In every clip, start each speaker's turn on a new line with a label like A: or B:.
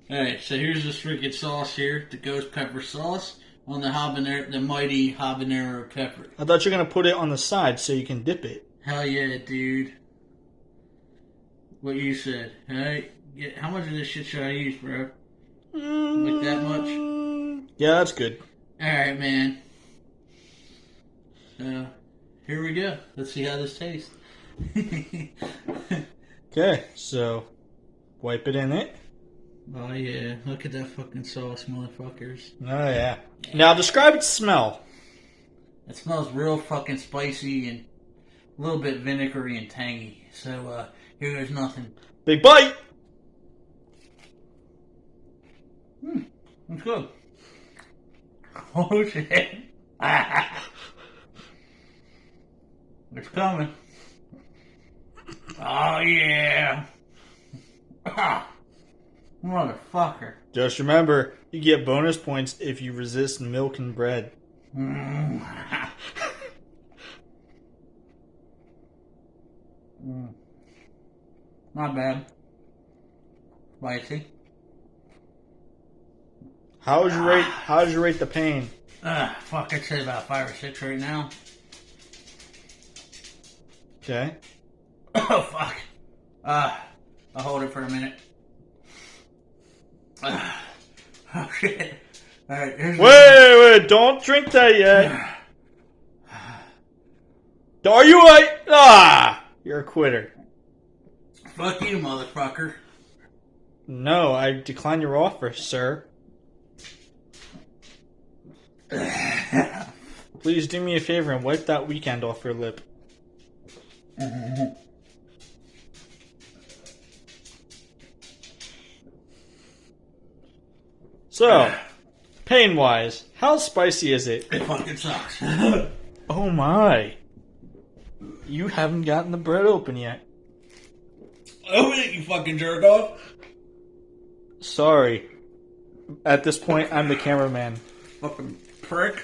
A: Alright, so here's this freaking sauce here, the ghost pepper sauce on the habanero, the mighty habanero pepper.
B: I thought you were going to put it on the side so you can dip it.
A: Hell yeah, dude. What you said. Alright, how much of this shit should I use, bro? Like that much?
B: Yeah, that's good.
A: Alright, man. Here we go. Let's see how this tastes.
B: Okay, so wipe it in it.
A: Oh yeah, look at that fucking sauce, motherfuckers.
B: Oh, yeah. Now describe its smell.
A: It smells real fucking spicy and a little bit vinegary and tangy. So, here goes nothing.
B: Big bite!
A: It's good. Oh shit. It's coming. Oh yeah. Motherfucker.
B: Just remember, you get bonus points if you resist milk and bread.
A: Not bad. Spicy.
B: How would you rate the pain?
A: Fuck, I'd say about 5 or 6 right now.
B: Okay.
A: Oh fuck. I'll hold it for a minute. Oh shit. Alright,
B: Wait, don't drink that yet. Are you right? You're a quitter.
A: Fuck you, motherfucker.
B: No, I decline your offer, sir. Please do me a favor and wipe that weekend off your lip. So, pain-wise, how spicy is it?
A: It fucking sucks.
B: Oh my. You haven't gotten the bread open yet.
A: Open it, you fucking jerk off.
B: Sorry. At this point, I'm the cameraman.
A: Fucking prick.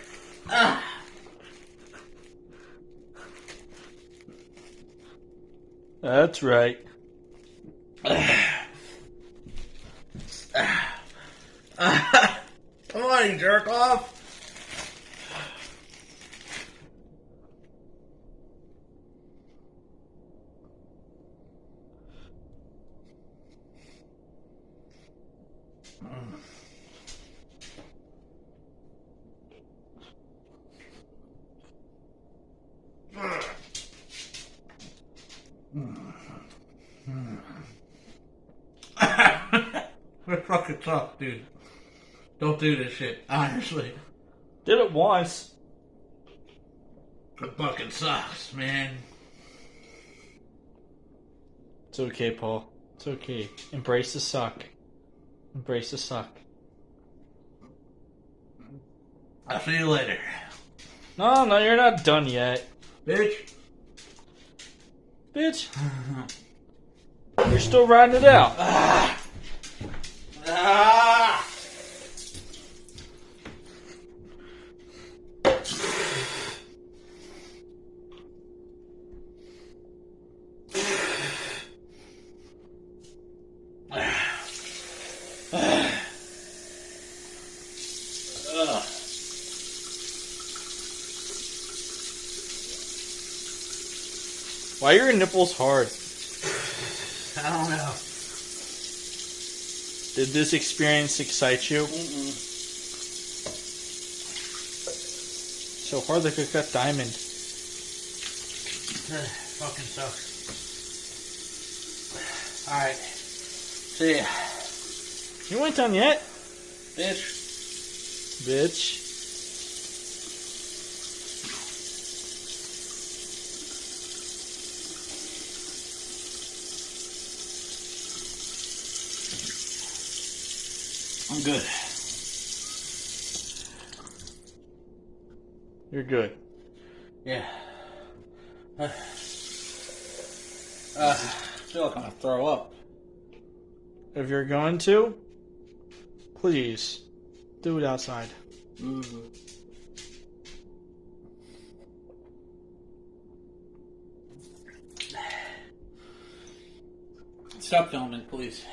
B: That's right.
A: Come on, you jerk off. That fucking sucks, dude. Don't do this shit, honestly.
B: Did it once.
A: It fucking sucks, man.
B: It's okay, Paul. It's okay. Embrace the suck. Embrace the suck.
A: I'll see you later.
B: No, you're not done yet.
A: Bitch.
B: Bitch. You're still riding it out. Why are your nipples hard?
A: I don't know.
B: Did this experience excite you? So hard like a cut diamond.
A: Fucking sucks. Alright. See ya.
B: You ain't done yet,
A: Bitch.
B: bitch.
A: I'm good.
B: You're good.
A: Yeah. Feel like I'm gonna throw up.
B: If you're going to, please do it outside.
A: Mm-hmm. Stop filming, please.